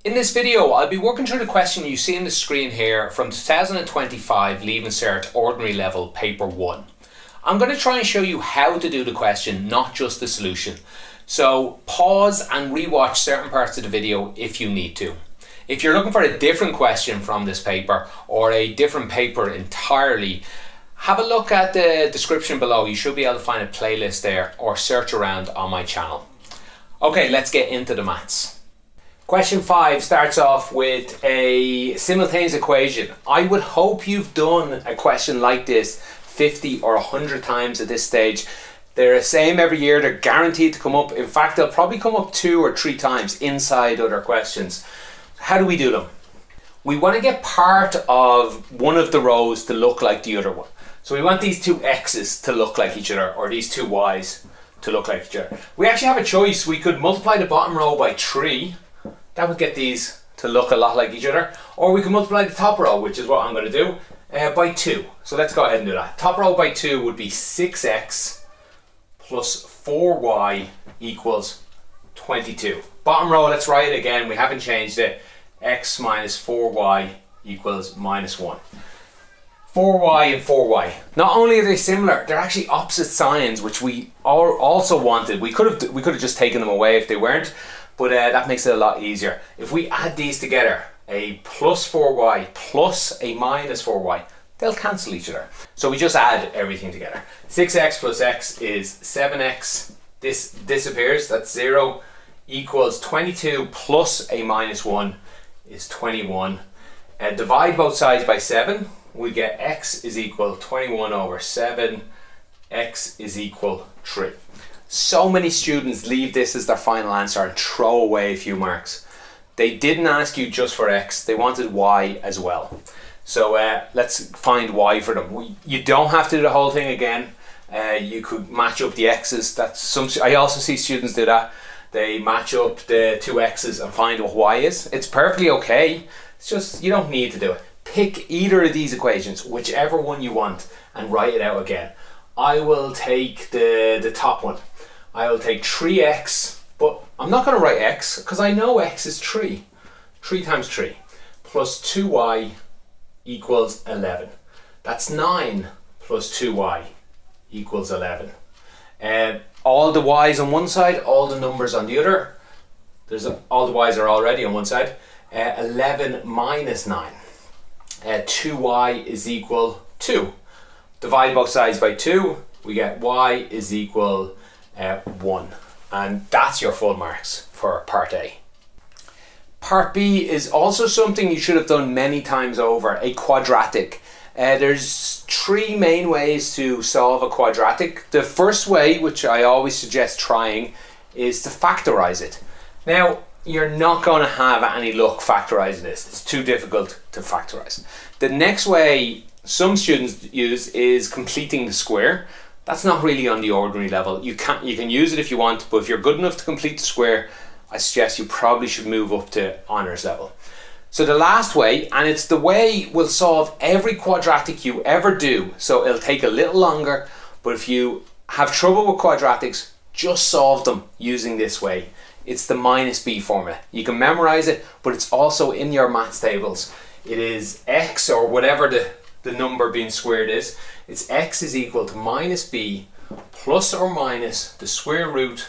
In this video, I'll be working through the question you see on the screen here from 2025 Leaving Cert Ordinary Level Paper 1. I'm going to try and show you how to do the question, not just the solution. So pause and rewatch certain parts of the video if you need to. If you're looking for a different question from this paper or a different paper entirely, have a look at the description below. You should be able to find a playlist there or search around on my channel. Okay, let's get into the maths. Question 5 starts off with a simultaneous equation. I would hope you've done a question like this 50 or 100 times at this stage. They're the same every year. They're guaranteed to come up. In fact, they'll probably come up 2 or 3 times inside other questions. How do we do them? We want to get part of one of the rows to look like the other one. So we want these two x's to look like each other, or these two y's to look like each other. We actually have a choice. We could multiply the bottom row by 3. That would get these to look a lot like each other. Or we can multiply the top row, which is what I'm going to do, by 2. So let's go ahead and do that. Top row by 2 would be 6x plus 4y equals 22. Bottom row, let's write it again. We haven't changed it. X minus 4y equals minus 1. 4y and 4y. Not only are they similar, they're actually opposite signs, which we also wanted. We could have just taken them away if they weren't. But that makes it a lot easier. If we add these together, a plus 4y plus a minus 4y, they'll cancel each other. So we just add everything together. 6x plus x is 7x. This disappears, that's 0, equals 22 plus a minus 1 is 21. Divide both sides by 7, we get x is equal 21 over 7, x is equal 3. So many students leave this as their final answer and throw away a few marks. They didn't ask you just for x, they wanted y as well. So let's find y for them. You don't have to do the whole thing again. You could match up the x's. I also see students do that. They match up the two x's and find what y is. It's perfectly okay. It's just you don't need to do it. Pick either of these equations, whichever one you want, and write it out again. I will take the top one. I will take 3x, but I'm not going to write x because I know x is 3. 3 times 3 plus 2y equals 11. That's 9 plus 2y equals 11. All the y's on one side, all the numbers on the other. All the y's are already on one side. 11 minus 9. 2y is equal 2. Divide both sides by 2. We get y is equal 1. And that's your full marks for part A. Part B is also something you should have done many times over, a quadratic. There's 3 main ways to solve a quadratic. The first way, which I always suggest trying, is to factorize it. Now, you're not going to have any luck factorizing this. It's too difficult to factorize. The next way some students use is completing the square. That's not really on the ordinary level. You can use it if you want, but if you're good enough to complete the square, I suggest you probably should move up to honours level. So the last way, and it's the way we'll solve every quadratic you ever do, so it'll take a little longer, but if you have trouble with quadratics, just solve them using this way. It's the minus b formula. You can memorize it, but it's also in your maths tables. It is x, or whatever the number being squared is. It's x is equal to minus b plus or minus the square root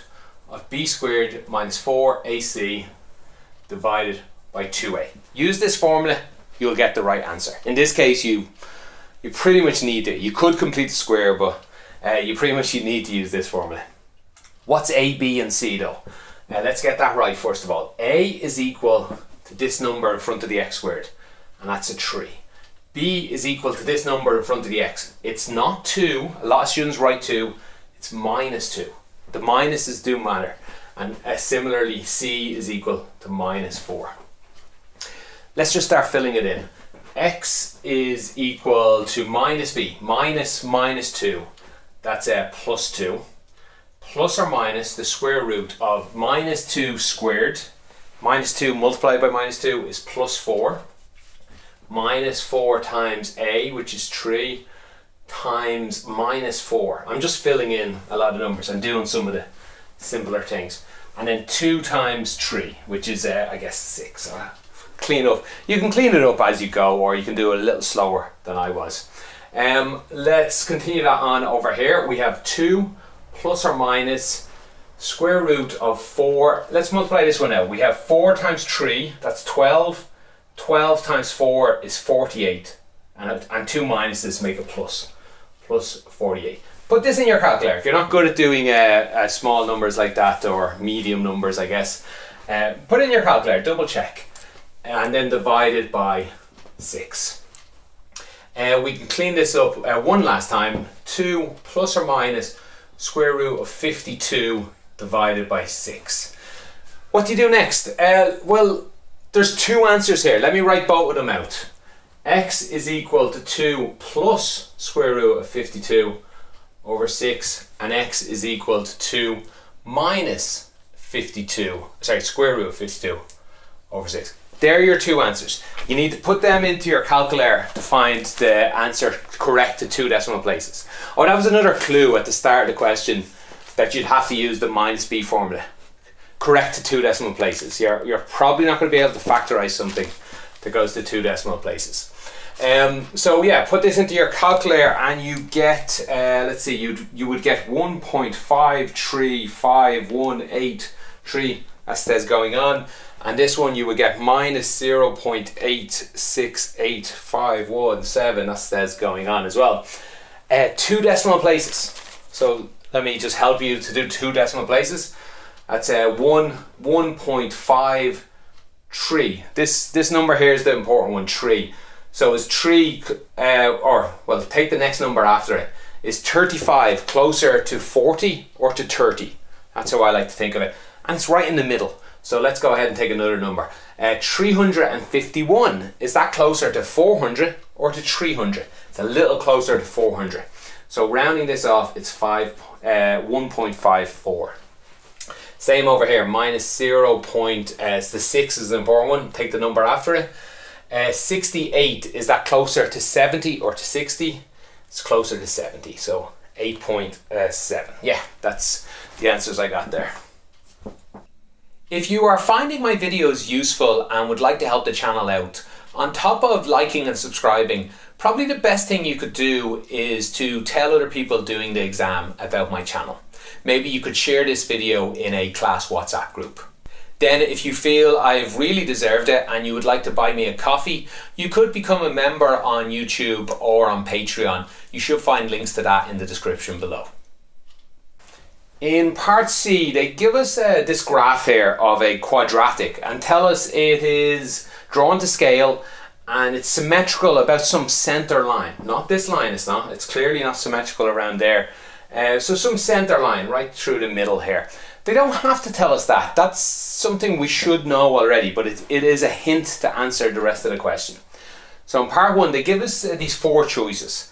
of b squared minus 4ac divided by 2a. Use this formula, you'll get the right answer. In this case, you pretty much need to. You could complete the square, but you pretty much need to use this formula. What's a, b, and c though? Let's get that right first of all. A is equal to this number in front of the x squared, and that's a 3. B is equal to this number in front of the x. It's not 2. A lot of students write 2. It's minus 2. The minuses do matter. And similarly, C is equal to minus 4. Let's just start filling it in. X is equal to minus B. Minus 2. That's plus 2. Plus or minus the square root of minus 2 squared. Minus 2 multiplied by minus 2 is plus 4. Minus 4 times a, which is 3, times minus 4. I'm just filling in a lot of numbers and doing some of the simpler things. and then 2 times 3, which is I guess 6. So clean up. You can clean it up as you go, or you can do it a little slower than I was. Let's continue that on over here. We have 2 plus or minus square root of 4. Let's multiply this one out. We have 4 times 3, that's 12. 12 times 4 is 48. And 2 minuses make a plus. Plus 48. Put this in your calculator. If you're not good at doing small numbers like that, or medium numbers, I guess, put it in your calculator, double check, and then divide it by 6. We can clean this up one last time. 2 plus or minus square root of 52 divided by 6. What do you do next? Well, there's 2 answers here. Let me write both of them out. X is equal to 2 plus square root of 52 over 6, and x is equal to 2 minus 52, square root of 52 over 6. There are your 2 answers. You need to put them into your calculator to find the answer correct to 2 decimal places. Oh, that was another clue at the start of the question, that you'd have to use the minus b formula. Correct to 2 decimal places. You're probably not going to be able to factorize something that goes to 2 decimal places. So yeah, put this into your calculator and you get, let's see, you would get 1.53518, that says going on, and this one you would get minus 0.868517, that says going on as well. 2 decimal places. So let me just help you to do 2 decimal places. That's 1.53. This number here is the important one, 3. So is 3, take the next number after it. Is 35 closer to 40 or to 30? That's how I like to think of it. And it's right in the middle. So let's go ahead and take another number. 351, is that closer to 400 or to 300? It's a little closer to 400. So rounding this off, it's 1.54. Same over here, minus 0. The 6 is the important one. Take the number after it. 68, is that closer to 70 or to 60? It's closer to 70, so 8.7. Yeah, that's the answers I got there. If you are finding my videos useful and would like to help the channel out, on top of liking and subscribing, probably the best thing you could do is to tell other people doing the exam about my channel. Maybe you could share this video in a class WhatsApp group. Then if you feel I've really deserved it and you would like to buy me a coffee, you could become a member on YouTube or on Patreon. You should find links to that in the description below. In part C, they give us this graph here of a quadratic and tell us it is drawn to scale and it's symmetrical about some center line. Not this line, it's not. It's clearly not symmetrical around there. So some center line right through the middle here. They don't have to tell us that. That's something we should know already, but it is a hint to answer the rest of the question. So in part 1, they give us these 4 choices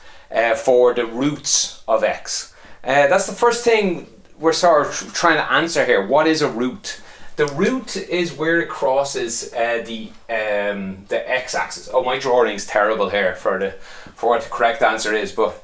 for the roots of x. That's the first thing we're sort of trying to answer here. What is a root? The root is where it crosses the x-axis. Oh, my drawing's terrible here for what the correct answer is, but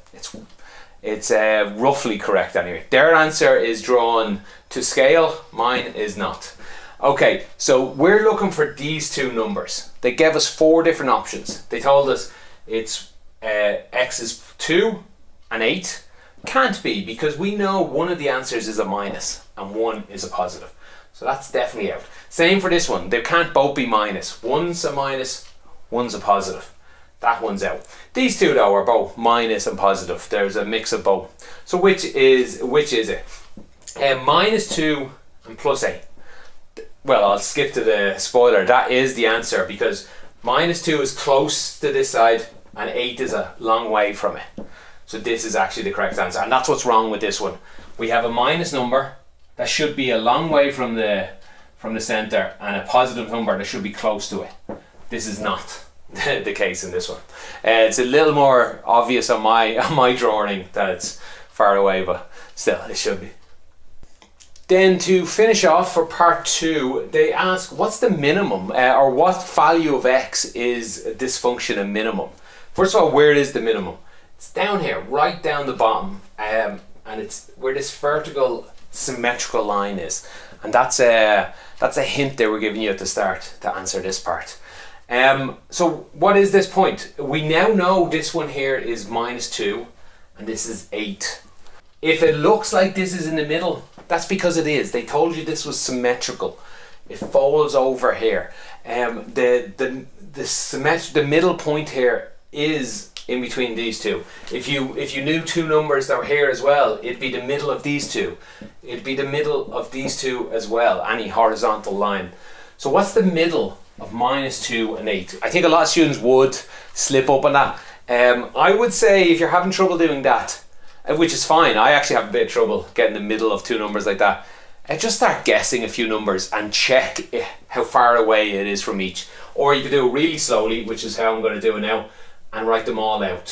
it's roughly correct anyway. Their answer is drawn to scale, mine is not. Okay, so we're looking for these 2 numbers. They gave us 4 different options. They told us it's x is 2 and 8. Can't be, because we know one of the answers is a minus and one is a positive. So that's definitely out. Same for this one. They can't both be minus. One's a minus, one's a positive. That one's out. These 2 though are both minus and positive. There's a mix of both. So which is it? Minus 2 and plus 8. Well, I'll skip to the spoiler. That is the answer, because minus 2 is close to this side and 8 is a long way from it. So this is actually the correct answer, and that's what's wrong with this one. We have a minus number that should be a long way from the center, and a positive number that should be close to it. This is not the case in this one. It's a little more obvious on my drawing that it's far away, but still it should be. Then to finish off for part 2, they ask what's the minimum or what value of x is this function a minimum. First of all, where is the minimum? It's down here, right down the bottom, and it's where this vertical symmetrical line is. And that's a hint they were giving you at the start to answer this part. So what is this point? We now know this one here is -2 and this is 8. If it looks like this is in the middle, that's because it is. They told you this was symmetrical. It folds over here. The middle point here is in between these two. If you knew two numbers that were here as well, it'd be the middle of these two. It'd be the middle of these two as well, any horizontal line. So what's the middle of -2 and 8? I think a lot of students would slip up on that. I would say if you're having trouble doing that, which is fine, I actually have a bit of trouble getting the middle of two numbers like that, just start guessing a few numbers and check how far away it is from each. Or you can do it really slowly, which is how I'm going to do it now, and write them all out.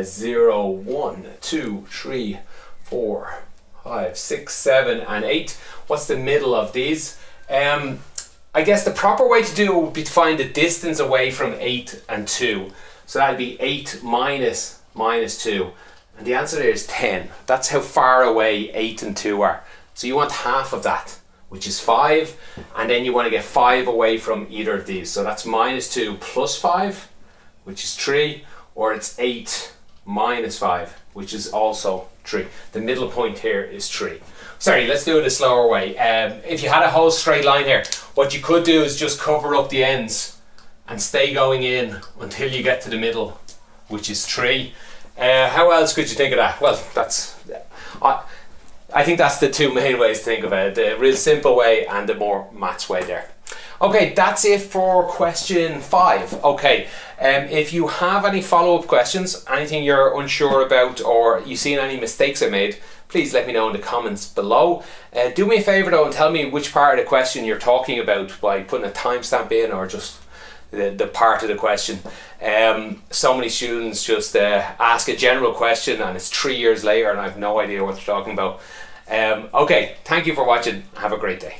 0, 1, 2, 3, 4, 5, 6, 7 and 8. What's the middle of these? I guess the proper way to do it would be to find the distance away from 8 and 2. So that'd be 8 minus -2. And the answer there is 10. That's how far away 8 and 2 are. So you want half of that, which is 5. And then you want to get 5 away from either of these. So that's -2 plus 5, which is 3. Or it's 8 minus 5, which is also 3. The middle point here is 3. Sorry, let's do it a slower way. If you had a whole straight line here, what you could do is just cover up the ends and stay going in until you get to the middle, which is 3. How else could you think of that? Well, I think that's the two main ways to think of it. The real simple way and the more maths way there. Okay, that's it for question 5. Okay, if you have any follow-up questions, anything you're unsure about, or you've seen any mistakes I made, please let me know in the comments below. Do me a favour though and tell me which part of the question you're talking about by putting a timestamp in, or just the part of the question. So many students just ask a general question and it's 3 years later and I have no idea what they're talking about. Okay, thank you for watching. Have a great day.